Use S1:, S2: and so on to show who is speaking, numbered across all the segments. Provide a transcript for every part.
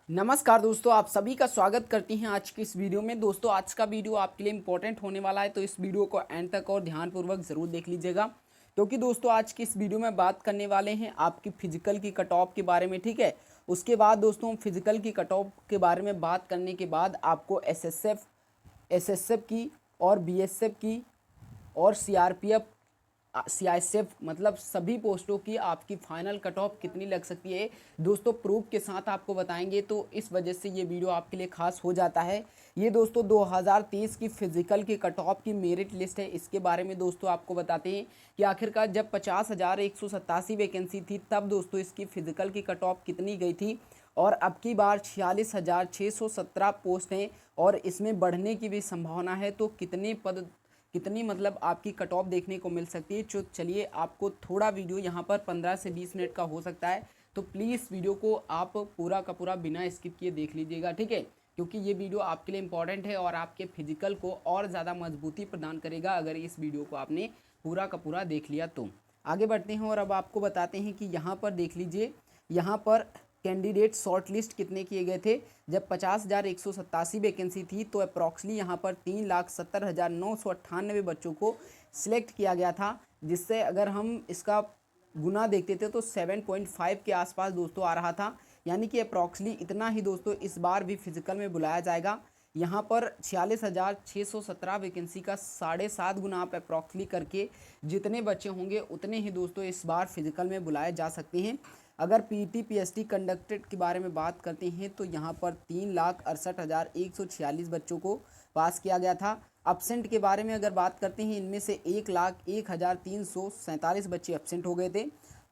S1: नमस्कार दोस्तों, आप सभी का स्वागत करती हैं आज की इस वीडियो में। दोस्तों, आज का वीडियो आपके लिए इंपॉर्टेंट होने वाला है, तो इस वीडियो को एंड तक और ध्यानपूर्वक ज़रूर देख लीजिएगा, क्योंकि दोस्तों आज की इस वीडियो में बात करने वाले हैं आपकी फिजिकल की कट ऑफ के बारे में। ठीक है, उसके बाद दोस्तों फिजिकल की कट ऑफ के बारे में बात करने के बाद आपको एसएसएफ की और बीएसएफ की और सीआरपीएफ सीआईएसएफ मतलब सभी पोस्टों की आपकी फाइनल कट ऑफ कितनी लग सकती है दोस्तों प्रूफ के साथ आपको बताएंगे। तो इस वजह से ये वीडियो आपके लिए खास हो जाता है। ये दोस्तों 2023 की फिजिकल की कट ऑफ की मेरिट लिस्ट है। इसके बारे में दोस्तों आपको बताते हैं कि आखिरकार जब 50,187 वैकेंसी थी तब दोस्तों इसकी फिजिकल की कट ऑफ कितनी गई थी, और अब की बार 46,617 पोस्ट हैं और इसमें बढ़ने की भी संभावना है। तो कितनी मतलब आपकी कट ऑफ देखने को मिल सकती है। तो चलिए, आपको थोड़ा वीडियो यहाँ पर 15 से 20 मिनट का हो सकता है, तो प्लीज़ वीडियो को आप पूरा का पूरा बिना स्किप किए देख लीजिएगा। ठीक है, क्योंकि ये वीडियो आपके लिए इंपॉर्टेंट है और आपके फिजिकल को और ज़्यादा मजबूती प्रदान करेगा अगर इस वीडियो को आपने पूरा का पूरा देख लिया तो। आगे बढ़ते हैं और अब आपको बताते हैं कि यहाँ पर देख लीजिए, यहाँ पर कैंडिडेट शॉर्ट लिस्ट कितने किए गए थे। जब 50,187 वैकेंसी थी तो अप्रॉक्सली यहाँ पर 3,70,998 बच्चों को सिलेक्ट किया गया था, जिससे अगर हम इसका गुना देखते थे तो 7.5 के आसपास दोस्तों आ रहा था। यानी कि अप्रॉक्सली इतना ही दोस्तों इस बार भी फिजिकल में बुलाया जाएगा। यहाँ पर 46,617 वैकेंसी का 7.5 गुना आप अप्रॉक्सली करके जितने बच्चे होंगे उतने ही दोस्तों इस बार फिजिकल में बुलाए जा सकते हैं। अगर पीटी पीएसटी कंडक्टेड के बारे में बात करते हैं तो यहाँ पर 3,68,146 बच्चों को पास किया गया था। एब्सेंट के बारे में अगर बात करते हैं, इनमें से 1,01,347 बच्चे एब्सेंट हो गए थे।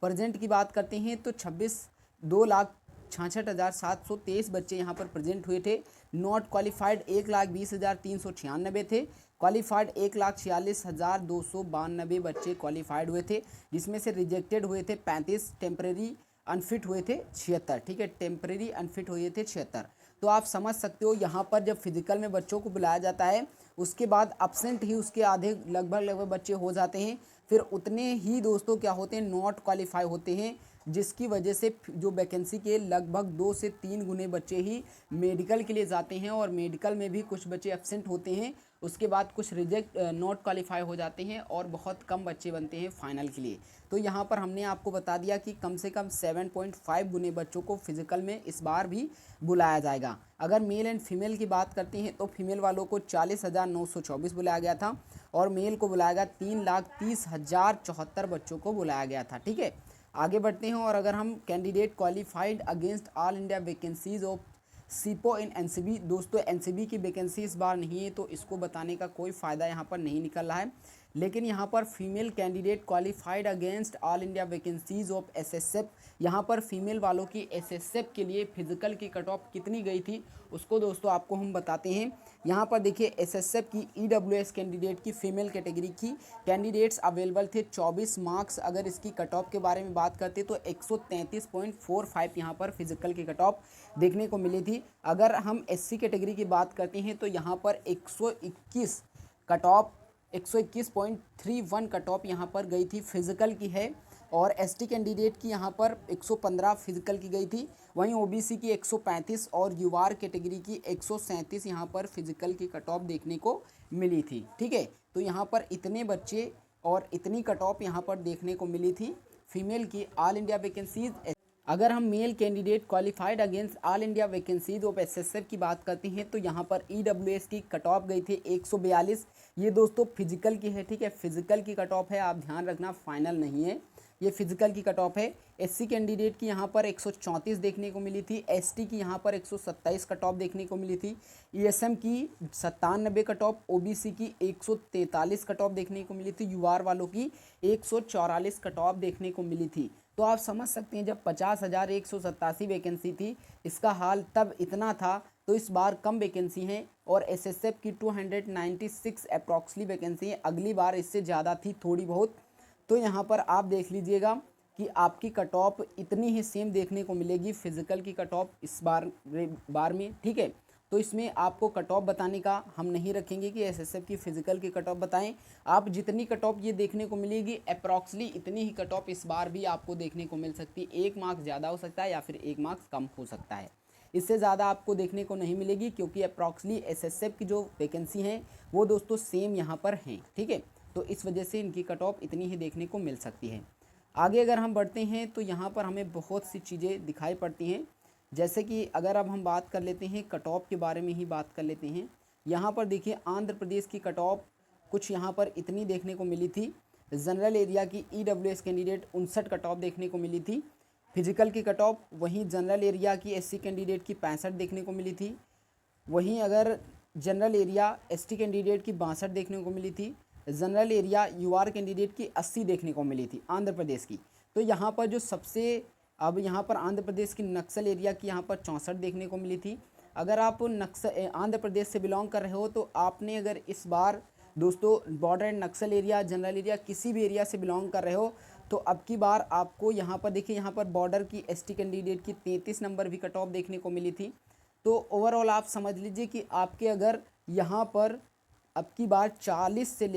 S1: प्रेजेंट की बात करते हैं तो 2,66,723 बच्चे यहाँ पर प्रेजेंट हुए थे। नॉट क्वालिफाइड 1,20,396 थे। क्वालिफाइड 1,46,292 बच्चे क्वालिफाइड हुए थे, जिसमें से रिजेक्टेड हुए थे 35, टेम्परेरी अनफिट हुए थे 76। ठीक है, टेम्परेरी अनफिट हुए थे 76। तो आप समझ सकते हो यहाँ पर जब फिजिकल में बच्चों को बुलाया जाता है उसके बाद एब्सेंट ही उसके आधे लगभग बच्चे हो जाते हैं। फिर उतने ही दोस्तों क्या होते हैं, नॉट क्वालिफाई होते हैं, जिसकी वजह से जो वैकेंसी के लगभग 2 से 3 गुने बच्चे ही मेडिकल के लिए जाते हैं, और मेडिकल में भी कुछ बच्चे एब्सेंट होते हैं। उसके बाद कुछ रिजेक्ट नॉट क्वालिफाई हो जाते हैं और बहुत कम बच्चे बनते हैं फाइनल के लिए। तो यहाँ पर हमने आपको बता दिया कि कम से कम 7.5 गुने बच्चों को फिजिकल में इस बार भी बुलाया जाएगा। अगर मेल एंड फीमेल की बात करते हैं तो फीमेल वालों को 40,924 बुलाया गया था और मेल को बुलाया गया 3,30,074 बच्चों को बुलाया गया था। ठीक है, आगे बढ़ते हैं और अगर हम candidate qualified against all India vacancies of सीपो इन एनसीबी, दोस्तों एनसीबी की वैकेंसी इस बार नहीं है तो इसको बताने का कोई फ़ायदा यहाँ पर नहीं निकल रहा है। लेकिन यहाँ पर female candidate qualified against all India vacancies of SSF, यहाँ पर फीमेल वालों की एसएसएफ के लिए फिजिकल की कट ऑफ कितनी गई थी उसको दोस्तों आपको हम बताते हैं। यहाँ पर देखिए, एसएसएफ की ईडब्ल्यूएस कैंडिडेट की फीमेल कैटेगरी की कैंडिडेट्स अवेलेबल थे 24 मार्क्स। अगर इसकी कट ऑफ के बारे में बात करते तो 133.45 यहाँ पर फिजिकल की कट ऑफ देखने को मिली थी। अगर हम एससी कैटेगरी की बात करते हैं तो यहाँ पर 121 कट ऑफ 121.31 कट ऑफ यहाँ पर गई थी फिजिकल की है, और एसटी कैंडिडेट की यहाँ पर 115 फिजिकल की गई थी। वहीं ओबीसी की 135 और यूआर कैटेगरी की 137 यहाँ पर फिजिकल की कट ऑफ देखने को मिली थी। ठीक है, तो यहाँ पर इतने बच्चे और इतनी कट ऑफ यहाँ पर देखने को मिली थी फीमेल की ऑल इंडिया वैकेंसीज। अगर हम male candidate qualified against all India vacancies of SSF की बात करते हैं तो यहाँ पर ईडब्ल्यूएस की कट ऑफ गई थी 142। ये दोस्तों फिजिकल की है। ठीक है, फिजिकल की कट ऑफ है, आप ध्यान रखना, फाइनल नहीं है, ये फिजिकल की कट ऑफ है। एससी कैंडिडेट की यहाँ पर 134 देखने को मिली थी। एसटी की यहाँ पर 127 कट ऑफ देखने को मिली थी। ईएसएम की 97 कट ऑफ, ओबीसी की 143 कट ऑफ देखने को मिली थी। यूआर वालों की 144 कट ऑफ देखने को मिली थी। तो आप समझ सकते हैं जब 50,187 वैकेंसी थी इसका हाल तब इतना था, तो इस बार कम वैकेंसी हैं और एसएसएफ की 296 अप्रॉक्सली वैकेंसी है। अगली बार इससे ज़्यादा थी थोड़ी बहुत। तो यहाँ पर आप देख लीजिएगा कि आपकी कट ऑफ इतनी ही सेम देखने को मिलेगी फिजिकल की कट ऑफ इस बार में। ठीक है, तो इसमें आपको कट ऑफ बताने का हम नहीं रखेंगे कि एसएसएफ की फिजिकल की कट ऑफ बताएं। आप जितनी कट ऑफ ये देखने को मिलेगी अप्रॉक्सली इतनी ही कट ऑफ इस बार भी आपको देखने को मिल सकती है। 1 मार्क्स ज़्यादा हो सकता है या फिर 1 मार्क्स कम हो सकता है। इससे ज़्यादा आपको देखने को नहीं मिलेगी, क्योंकि अप्रॉक्सली एसएसएफ की जो वैकेंसी हैं वो दोस्तों सेम यहाँ पर हैं, ठीक है। तो इस वजह से इनकी कट ऑफ इतनी ही देखने को मिल सकती है। आगे अगर हम बढ़ते हैं तो यहाँ पर हमें बहुत सी चीज़ें दिखाई पड़ती हैं, जैसे कि अगर अब हम बात कर लेते हैं कट ऑफ के बारे में ही बात कर लेते हैं। यहाँ पर देखिए आंध्र प्रदेश की कट ऑफ कुछ यहाँ पर इतनी देखने को मिली थी। जनरल एरिया की ईडब्ल्यूएस कैंडिडेट 59 कट ऑफ देखने को मिली थी। फिजिकल की कट ऑफ वहीं जनरल एरिया की एससी कैंडिडेट की 65 देखने को मिली थी। वहीं अगर जनरल एरिया एसटी कैंडिडेट की 62 देखने को मिली थी। जनरल एरिया यूआर कैंडिडेट की 80 देखने को मिली थी आंध्र प्रदेश की। तो यहाँ पर जो सबसे अब यहाँ पर आंध्र प्रदेश की नक्सल एरिया की यहाँ पर 64 देखने को मिली थी। अगर आप आंध्र प्रदेश से बिलोंग कर रहे हो तो आपने अगर इस बार दोस्तों border and Naxal area, general area, किसी भी एरिया से बिलोंग कर रहे हो तो अब की बार आपको यहाँ पर देखिए, यहाँ पर बॉर्डर की एसटी कैंडिडेट की 33 नंबर भी कट ऑफ देखने को मिली थी। तो ओवरऑल आप समझ लीजिए कि आपके अगर यहाँ पर अब की बार 40 से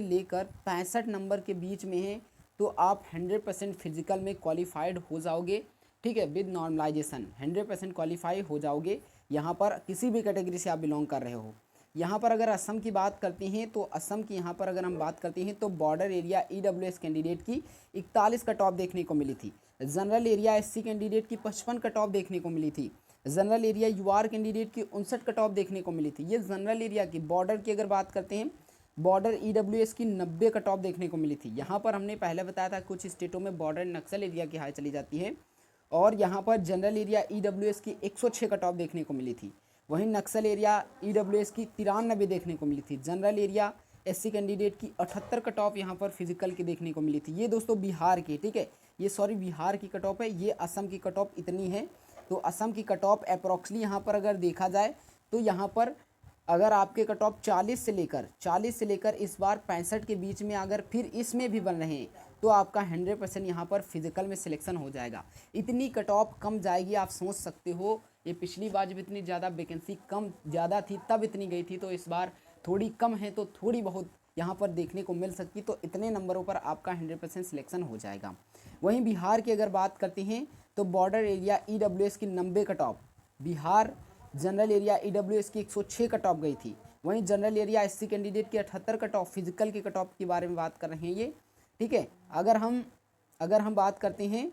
S1: लेकर 65 नंबर के बीच में है तो आप 100% फिजिकल में क्वालिफाइड हो जाओगे, ठीक है। विद नॉर्मलाइजेशन 100% क्वालिफाई हो जाओगे, यहाँ पर किसी भी कैटेगरी से आप बिलोंग कर रहे हो। यहाँ पर अगर असम की बात करते हैं तो असम की यहाँ पर अगर हम बात करते हैं तो बॉर्डर एरिया ईडब्ल्यूएस कैंडिडेट की 41 कट ऑफ देखने को मिली थी। जनरल एरिया एससी कैंडिडेट की 55 कट ऑफ देखने को मिली थी। जनरल एरिया यूआर कैंडिडेट की 59 कट ऑफ देखने को मिली थी। ये जनरल एरिया की। बॉर्डर की अगर बात करते हैं, बॉर्डर ईडब्ल्यूएस की 90 कट ऑफ देखने को मिली थी। यहाँ पर हमने पहले बताया था कुछ स्टेटों में बॉर्डर नक्सल एरिया की हाई चली जाती है, और यहाँ पर जनरल एरिया ईडब्ल्यूएस की 106 कट ऑफ देखने को मिली थी। वहीं नक्सल एरिया ईडब्ल्यूएस की 93 देखने को मिली थी। जनरल एरिया एससी कैंडिडेट की 78 कट ऑफ यहाँ पर फिजिकल की देखने को मिली थी। ये दोस्तों बिहार की, ठीक है, ये सॉरी बिहार की कट ऑफ है। ये असम की कट ऑफ इतनी है। तो असम की कट ऑफ अप्रॉक्सली यहाँ पर अगर देखा जाए तो यहाँ पर अगर आपके कट ऑफ 40 से लेकर इस बार 65 के बीच में अगर फिर इसमें भी बन रहे हैं तो आपका 100% यहाँ पर फिजिकल में सिलेक्शन हो जाएगा। इतनी कट ऑफ कम जाएगी, आप सोच सकते हो। ये पिछली बार जब इतनी ज़्यादा वैकेंसी कम ज़्यादा थी तब इतनी गई थी, तो इस बार थोड़ी कम है तो थोड़ी बहुत यहाँ पर देखने को मिल सकती। तो इतने नंबरों पर आपका 100% सिलेक्शन हो जाएगा। वहीं बिहार की अगर बात करते हैं तो बॉर्डर एरिया ईडब्ल्यूएस की 90 cut off, Bihar general area EWS की 106 कट ऑफ गई थी। वहीं जनरल एरिया एससी कैंडिडेट की 78 कट ऑफ, फिजिकल की कट ऑफ के बारे में बात कर रहे हैं ये, ठीक है। अगर हम बात करते हैं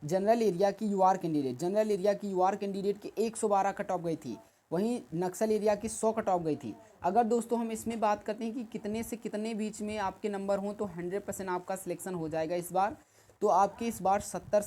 S1: जनरल एरिया की यूआर कैंडिडेट, जनरल एरिया की यूआर कैंडिडेट की 112 कट ऑफ गई थी। वहीं नक्सल एरिया की 100 कट ऑफ गई थी। अगर दोस्तों हम इसमें बात करते हैं कि कितने से कितने बीच में आपके नंबर हों तो 100% आपका सिलेक्शन हो जाएगा इस बार। तो आपके इस बार 70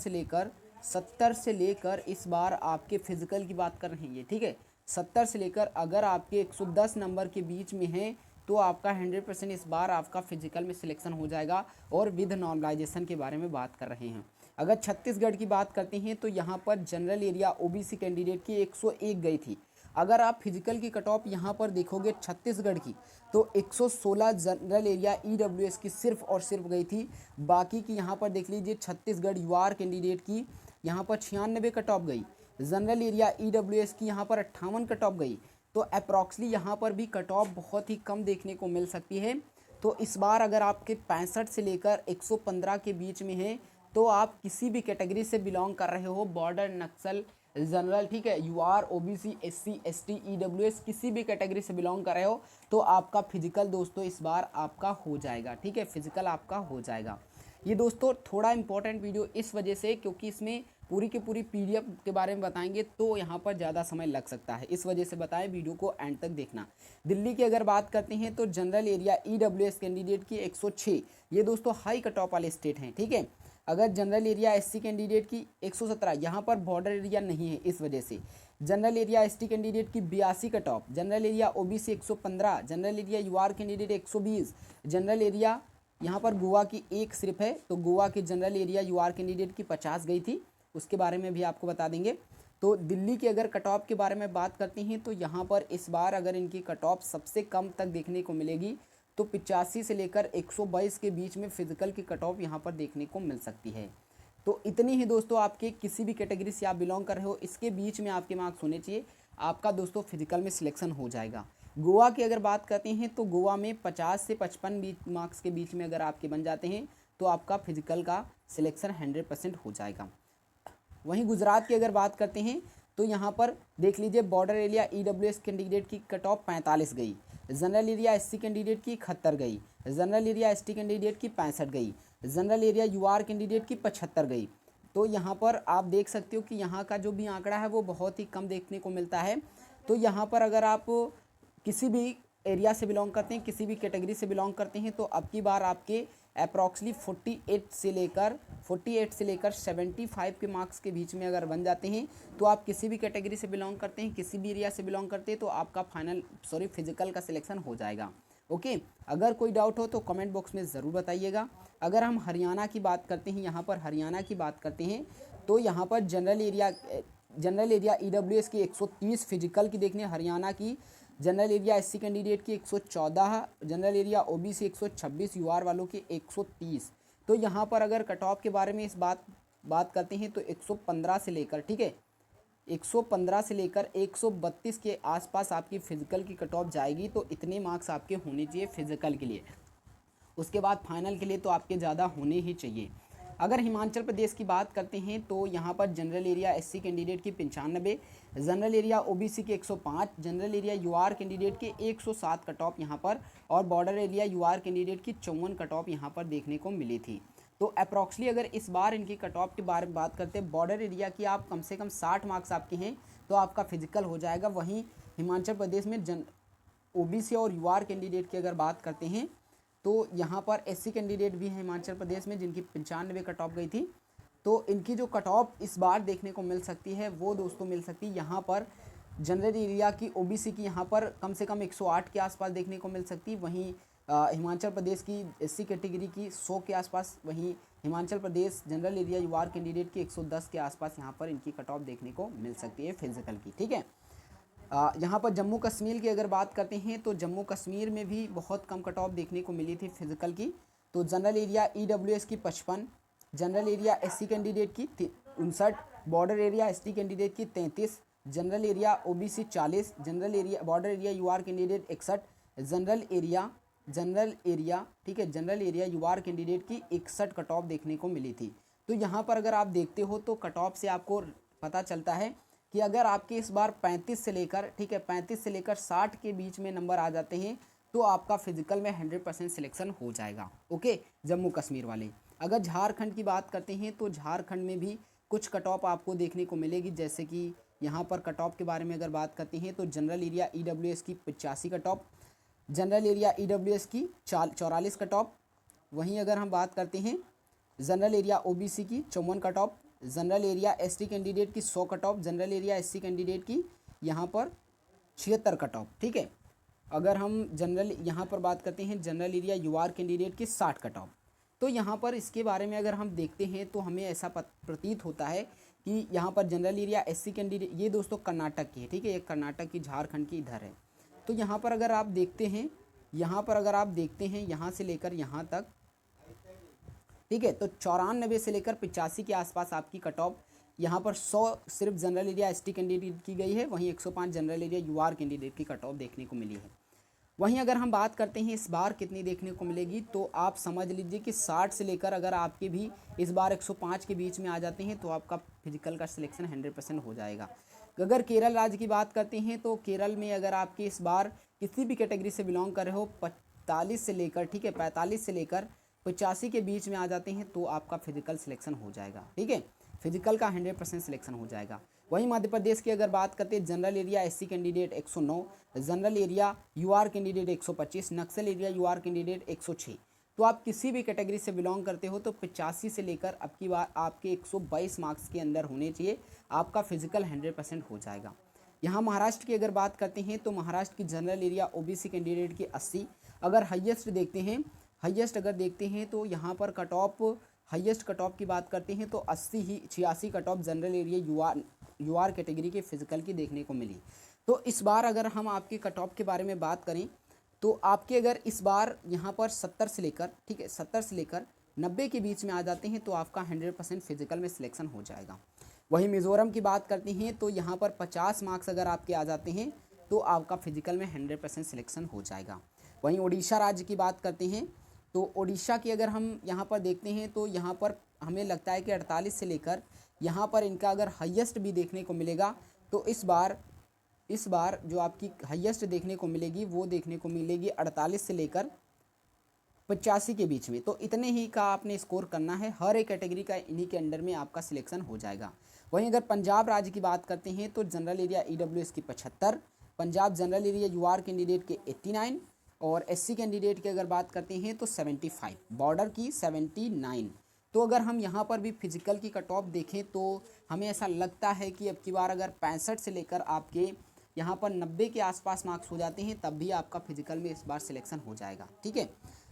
S1: से लेकर इस बार आपके फिजिकल की बात कर रहे हैं ये, ठीक है। 70 से लेकर अगर आपके 110 नंबर के बीच में है तो आपका 100% इस बार आपका फिजिकल में सिलेक्शन हो जाएगा, और विद नॉर्मलाइजेशन के बारे में बात कर रहे हैं। अगर छत्तीसगढ़ की बात करते हैं तो यहाँ पर जनरल एरिया ओबीसी कैंडिडेट की 101 गई थी। अगर आप फिजिकल की कट ऑफ यहाँ पर देखोगे छत्तीसगढ़ की तो 116 जनरल एरिया ईडब्ल्यूएस की सिर्फ और सिर्फ गई थी। बाकी की यहाँ पर देख लीजिए छत्तीसगढ़ यूआर कैंडिडेट की यहाँ पर 96 कट ऑफ गई। जनरल एरिया ईडब्ल्यूएस की यहाँ पर 58 कट ऑफ गई। तो अप्रॉक्सली यहाँ पर भी कट ऑफ बहुत ही कम देखने को मिल सकती है। तो इस बार अगर आपके 65 से लेकर 115 के बीच में है तो आप किसी भी कैटेगरी से बिलोंग कर रहे हो, बॉर्डर, नक्सल, जनरल, ठीक है, UR, OBC, SC, ST, EWS, किसी भी कैटेगरी से बिलोंग कर रहे हो तो आपका फिजिकल दोस्तों इस बार आपका हो जाएगा, ठीक है, फिजिकल आपका हो जाएगा। ये दोस्तों थोड़ा इंपॉर्टेंट वीडियो इस वजह से क्योंकि इसमें पूरी की पूरी पीडीएफ के बारे में बताएंगे तो यहाँ पर ज़्यादा समय लग सकता है, इस वजह से बताएं, वीडियो को एंड तक देखना। दिल्ली की अगर बात करते हैं तो जनरल एरिया ईडब्ल्यूएस कैंडिडेट की 106, ये दोस्तों हाई कट ऑफ वाले स्टेट हैं, ठीक है। अगर जनरल एरिया एससी कैंडिडेट की 117, यहाँ पर बॉर्डर एरिया नहीं है इस वजह से। जनरल एरिया एसटी कैंडिडेट की 82 cut off, general area OBC 115, general area UR candidate 120, general area यहाँ पर गोवा की एक सिर्फ है तो गोवा के जनरल एरिया यूआर कैंडिडेट की 50 गई थी, उसके बारे में भी आपको बता देंगे। तो दिल्ली की अगर कट ऑफ के बारे में बात करते हैं तो यहाँ पर इस बार अगर इनकी कट ऑफ सबसे कम तक देखने को मिलेगी तो 85 से लेकर 122 के बीच में फिजिकल की कट ऑफ यहाँ पर देखने को मिल सकती है। तो इतनी ही दोस्तों आपके किसी भी कैटेगरी से आप बिलोंग कर रहे हो इसके बीच में आपके मार्क्स होने चाहिए, आपका दोस्तों फिजिकल में सिलेक्शन हो जाएगा। गोवा की अगर बात करते हैं तो गोवा में 50 से 55 मार्क्स के बीच में अगर आपके बन जाते हैं तो आपका फिजिकल का सिलेक्शन 100% हो जाएगा। वहीं गुजरात की अगर बात करते हैं तो यहाँ पर देख लीजिए बॉर्डर एरिया EWS कैंडिडेट की कट ऑफ 45 गई, जनरल एरिया SC कैंडिडेट की 71 गई, जनरल एरिया ST कैंडिडेट की 65 गई, जनरल एरिया UR कैंडिडेट की 75 गई। तो यहाँ पर आप देख सकते हो कि यहाँ का जो भी आंकड़ा है वो बहुत ही कम देखने को मिलता है। तो यहाँ पर अगर आप किसी भी एरिया से बिलोंग करते हैं, किसी भी कैटेगरी से बिलोंग करते हैं, तो अब की बार आपके अप्रॉक्सली 48 से लेकर 75 के मार्क्स के बीच में अगर बन जाते हैं, तो आप किसी भी कैटेगरी से बिलोंग करते हैं, किसी भी एरिया से बिलोंग करते हैं, तो आपका फिजिकल का सिलेक्शन हो जाएगा। ओके, अगर कोई डाउट हो तो कमेंट बॉक्स में ज़रूर बताइएगा। अगर हम हरियाणा की बात करते हैं, यहाँ पर हरियाणा की बात करते हैं, तो यहाँ पर जनरल एरिया EWS की 130 फिजिकल की देखने हरियाणा की, जनरल एरिया SC कैंडिडेट की 114, जनरल एरिया OBC 126, UR वालों की 130। तो यहाँ पर अगर कट ऑफ के बारे में बात करते हैं तो 115 से लेकर, ठीक है, 115 से लेकर 132 के आसपास आपकी फिजिकल की कट ऑफ जाएगी। तो इतने मार्क्स आपके होने चाहिए फिजिकल के लिए। उसके बाद फाइनल के लिए तो आपके ज़्यादा होने ही चाहिए। अगर हिमाचल प्रदेश की बात करते हैं तो यहाँ पर जनरल एरिया SC कैंडिडेट की 95, जनरल एरिया OBC की 105, जनरल एरिया UR कैंडिडेट की 107 कट ऑफ यहाँ पर, और बॉर्डर एरिया UR कैंडिडेट की 54 कट ऑफ यहाँ पर देखने को मिली थी। तो अप्रॉक्सली अगर इस बार इनकी कट ऑफ के बारे में बात करते हैं, बॉर्डर एरिया की आप कम से कम 60 मार्क्स आपके हैं तो आपका फिजिकल हो जाएगा। वहीं हिमाचल प्रदेश में OBC और UR कैंडिडेट की अगर बात करते हैं तो यहाँ पर SC कैंडिडेट भी हैं हिमाचल प्रदेश में जिनकी 95 कट ऑफ गई थी। तो इनकी जो कट ऑफ इस बार देखने को मिल सकती है वो दोस्तों मिल सकती है यहाँ पर जनरल एरिया की OBC की यहाँ पर कम से कम 108 के आसपास देखने को मिल सकती है। वहीं हिमाचल प्रदेश की SC कैटेगरी की 100 के आसपास, वहीं Himachal Pradesh general area UR candidate की 110 के आसपास यहाँ पर इनकी कट ऑफ देखने को मिल सकती है फिजिकल की, ठीक है। यहाँ पर जम्मू कश्मीर की अगर बात करते हैं तो जम्मू कश्मीर में भी बहुत कम कट ऑफ देखने को मिली थी फिजिकल की। तो जनरल एरिया EWS की 55, जनरल एरिया SC कैंडिडेट की 59, बॉर्डर एरिया ST कैंडिडेट की 33, general area OBC 40, general area border area UR candidate 61, general area ठीक है, जनरल एरिया UR कैंडिडेट की 61 कट ऑफ देखने को मिली थी। तो यहाँ पर अगर आप देखते हो तो कट ऑफ से आपको पता चलता है कि अगर आपके इस बार 35 से लेकर, ठीक है, 35 से लेकर 60 के बीच में नंबर आ जाते हैं तो आपका फिजिकल में 100% सिलेक्शन हो जाएगा। ओके, जम्मू कश्मीर वाले। अगर झारखंड की बात करते हैं तो झारखंड में भी कुछ कट ऑफ आपको देखने को मिलेगी, जैसे कि यहाँ पर कट ऑफ के बारे में अगर बात करते हैं तो जनरल एरिया EWS की 85 cut off, general area EWS की 44 कट ऑफ। वहीं अगर हम बात करते हैं जनरल एरिया OBC की 54 cut off, general area ST candidate की 100 cut off, general area SC candidate की यहाँ पर 76 कट ऑफ, ठीक है। अगर हम जनरल यहाँ पर बात करते हैं जनरल एरिया UR कैंडिडेट की 60 कट ऑफ। तो यहाँ पर इसके बारे में अगर हम देखते हैं तो हमें ऐसा प्रतीत होता है कि यहाँ पर जनरल एरिया SC कैंडिडेट, ये दोस्तों कर्नाटक की है, ठीक है, ये कर्नाटक की, झारखंड की इधर है। तो यहाँ पर अगर आप देखते हैं, यहाँ से लेकर यहाँ तक, ठीक है, तो 94 से लेकर 85 के आसपास आपकी कट ऑफ यहाँ पर 100 सिर्फ जनरल एरिया ST कैंडिडेट की गई है। वहीं 105 जनरल एरिया UR कैंडिडेट की कट ऑफ देखने को मिली है। वहीं अगर हम बात करते हैं इस बार कितनी देखने को मिलेगी, तो आप समझ लीजिए कि 60 से लेकर अगर आपके भी इस बार 105 के बीच में आ जाते हैं तो आपका फिजिकल का सिलेक्शन 100% हो जाएगा। अगर केरल राज्य की बात करते हैं तो केरल में अगर आपके इस बार किसी भी कैटेगरी से बिलोंग कर रहे हो 45 से लेकर, ठीक है, 45 से लेकर 85 के बीच में आ जाते हैं तो आपका फिजिकल सिलेक्शन हो जाएगा, ठीक है, फिजिकल का 100% सिलेक्शन हो जाएगा। वहीं मध्य प्रदेश की अगर बात करते हैं general area SC candidate 109, general area UR candidate 125, नक्सल एरिया UR कैंडिडेट 106। तो आप किसी भी कैटेगरी से बिलोंग करते हो तो 85 से लेकर अब की बार आपके 122 मार्क्स के अंदर होने चाहिए, आपका फिजिकल 100% हो जाएगा। यहाँ महाराष्ट्र की अगर बात करते हैं तो महाराष्ट्र की जनरल एरिया OBC कैंडिडेट की 80। अगर हाईएस्ट अगर देखते हैं तो यहाँ पर हाईएस्ट कट ऑफ की बात करते हैं तो 86 cut off general area UR category के फिजिकल की देखने को मिली। तो इस बार अगर हम आपके कट ऑफ के बारे में बात करें तो आपके अगर इस बार यहाँ पर 70 से लेकर, ठीक है, 70 से लेकर 90 के बीच में आ जाते हैं तो आपका 100% फिजिकल में सिलेक्शन हो जाएगा। वहीं मिज़ोरम की बात करते हैं तो यहाँ पर 50 मार्क्स अगर आपके आ जाते हैं तो आपका फिजिकल में 100% सिलेक्शन हो जाएगा। वहीं उड़ीसा राज्य की बात करते हैं तो उड़ीसा की अगर हम यहाँ पर देखते हैं तो यहाँ पर हमें लगता है कि 48 से लेकर यहाँ पर इनका अगर हाईएस्ट भी देखने को मिलेगा तो इस बार जो आपकी हाईएस्ट देखने को मिलेगी वो देखने को मिलेगी 48 से लेकर 85 के बीच में। तो इतने ही का आपने स्कोर करना है, हर एक कैटेगरी का इन्हीं के अंडर में आपका सिलेक्शन हो जाएगा। वहीं अगर पंजाब राज्य की बात करते हैं तो जनरल एरिया EWS की 75, Punjab general area UR candidate के 89 और SC कैंडिडेट की अगर बात करते हैं तो 75, बॉर्डर की 79। तो अगर हम यहाँ पर भी फिजिकल की कट ऑफ देखें तो हमें ऐसा लगता है कि अब की बार अगर 65 से लेकर आपके यहाँ पर 90 के आसपास मार्क्स हो जाते हैं तब भी आपका फिजिकल में इस बार सिलेक्शन हो जाएगा। ठीक है,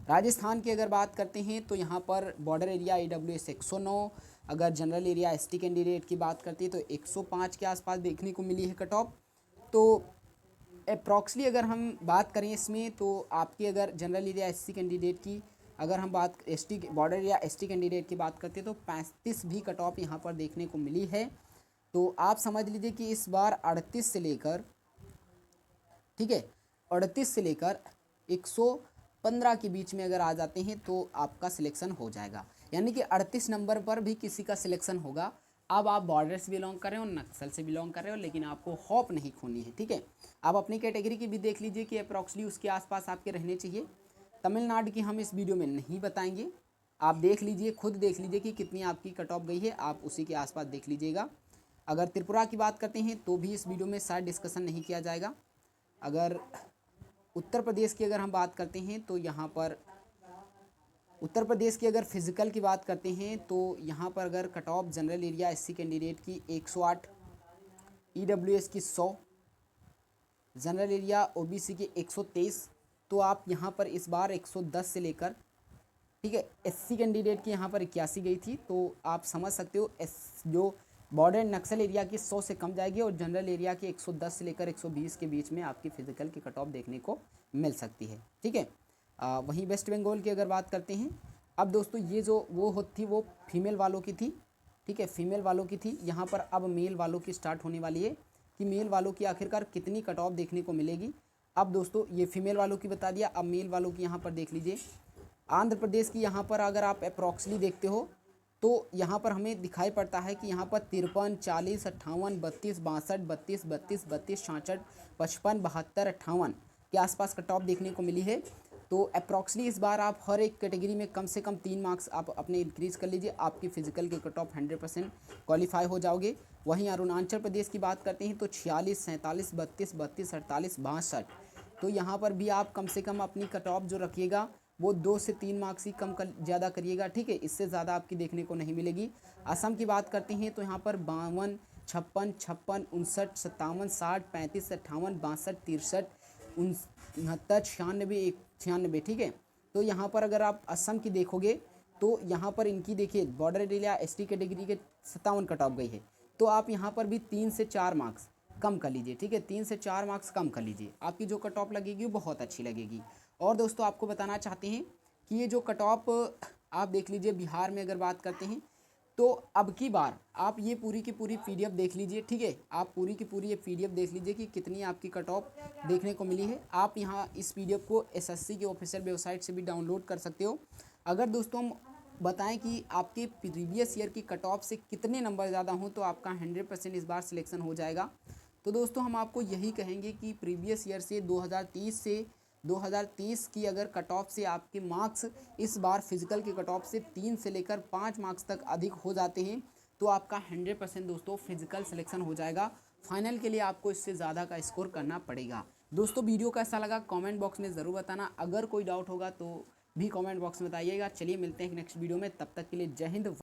S1: राजस्थान की अगर बात करते हैं तो यहाँ पर बॉर्डर एरिया EWS 109, अगर जनरल एरिया ST कैंडिडेट की बात करती है तो 105 के आसपास देखने को मिली है कट ऑफ। तो अप्रॉक्सली अगर हम बात करें इसमें तो आपके अगर जनरल एरिया SC कैंडिडेट की अगर हम बात ST border area ST candidate की बात करते हैं तो 35 भी कट ऑफ यहाँ पर देखने को मिली है। तो आप समझ लीजिए कि इस बार 38 से लेकर, ठीक है, 38 से लेकर 115 के बीच में अगर आ जाते हैं तो आपका सिलेक्शन हो जाएगा, यानी कि 38 नंबर पर भी किसी का सिलेक्शन होगा। अब आप बॉर्डर से बिलोंग कर रहे हो, नक्सल से बिलोंग कर रहे हो, लेकिन आपको होप नहीं खोनी है। ठीक है, आप अपनी कैटेगरी की भी देख लीजिए कि अप्रॉक्सली उसके आसपास आपके रहने चाहिए। तमिलनाडु की हम इस वीडियो में नहीं बताएंगे, आप देख लीजिए, खुद देख लीजिए कि कितनी आपकी कट ऑफ गई है, आप उसी के आसपास देख लीजिएगा। अगर त्रिपुरा की बात करते हैं तो भी इस वीडियो में शायद डिस्कशन नहीं किया जाएगा। अगर उत्तर प्रदेश की अगर हम बात करते हैं तो यहाँ पर उत्तर प्रदेश की अगर फिजिकल की बात करते हैं तो यहाँ पर अगर cut off general area SC candidate की 108, EWS की 100, जनरल एरिया OBC की 123, तो आप यहाँ पर इस बार 110 से लेकर, ठीक है, SC कैंडिडेट की यहाँ पर 81 गई थी। तो आप समझ सकते हो जो बॉर्डर नक्सल एरिया की 100 से कम जाएगी और जनरल एरिया की 110 से लेकर 120 के बीच में आपकी फिजिकल की कट ऑफ देखने को मिल सकती है। ठीक है, वहीं वेस्ट बंगाल की अगर बात करते हैं, अब दोस्तों ये जो वो थी वो फीमेल वालों की थी। ठीक है, फीमेल वालों की थी, यहाँ पर अब मेल वालों की स्टार्ट होने वाली है कि मेल वालों की आखिरकार कितनी कट ऑफ देखने को मिलेगी। अब दोस्तों ये फीमेल वालों की बता दिया, अब मेल वालों की यहाँ पर देख लीजिए। आंध्र प्रदेश की यहाँ पर अगर आप अप्रॉक्सली देखते हो तो यहाँ पर हमें दिखाई पड़ता है कि यहाँ पर 53, 40, 58, 32, 62, 32, 32, 32, 66, 55, 72, 58 के आसपास कट ऑफ देखने को मिली है। तो अप्रॉक्सली इस बार आप हर एक कैटेगरी में कम से कम 3 मार्क्स आप अपने इंक्रीज़ कर लीजिए, आपकी फिजिकल के कट ऑफ 100% क्वालिफाई हो जाओगे। वहीं अरुणाचल प्रदेश की बात करते हैं तो 46, 47, 32, 32, 48, 62, तो यहाँ पर भी आप कम से कम अपनी कट ऑफ जो रखिएगा वो 2 से 3 मार्क्स ही कम कर ज़्यादा करिएगा। ठीक है, इससे ज़्यादा आपकी देखने को नहीं मिलेगी। असम की बात करते हैं तो यहाँ पर 52, 56, 56, 59, 57, 60, 35, 58, 62, 63, 69, 96। ठीक है, तो यहाँ पर अगर आप असम की देखोगे तो यहाँ पर इनकी देखिए बॉर्डर एरिया ST कैटेगरी के 57 कट ऑफ गई है। तो आप यहाँ पर भी 3 से 4 मार्क्स कम कर लीजिए। ठीक है, 3 से 4 मार्क्स कम कर लीजिए, आपकी जो कट ऑफ लगेगी वो बहुत अच्छी लगेगी। और दोस्तों आपको बताना चाहते हैं कि ये जो कट ऑफ आप देख लीजिए, बिहार में अगर बात करते हैं तो अब की बार आप ये पूरी की पूरी PDF देख लीजिए। ठीक है, आप पूरी की पूरी ये PDF देख लीजिए कि कितनी आपकी कट ऑफ देखने को मिली है। आप यहाँ इस PDF को SSC के ऑफिशियल वेबसाइट से भी डाउनलोड कर सकते हो। अगर दोस्तों हम बताएं कि आपके प्रीवियस ईयर की कट ऑफ से कितने नंबर ज़्यादा हों तो आपका 100% इस बार सिलेक्शन हो जाएगा। तो दोस्तों हम आपको यही कहेंगे कि प्रीवियस ईयर से 2030 की अगर कट ऑफ से आपके मार्क्स इस बार फिजिकल के कट ऑफ से 3 से लेकर 5 मार्क्स तक अधिक हो जाते हैं तो आपका 100% दोस्तों फिजिकल सिलेक्शन हो जाएगा। फाइनल के लिए आपको इससे ज़्यादा का स्कोर करना पड़ेगा। दोस्तों वीडियो कैसा लगा कमेंट बॉक्स में ज़रूर बताना, अगर कोई डाउट होगा तो भी कमेंट बॉक्स में बताइएगा। चलिए मिलते हैं नेक्स्ट वीडियो में, तब तक के लिए जय हिंद।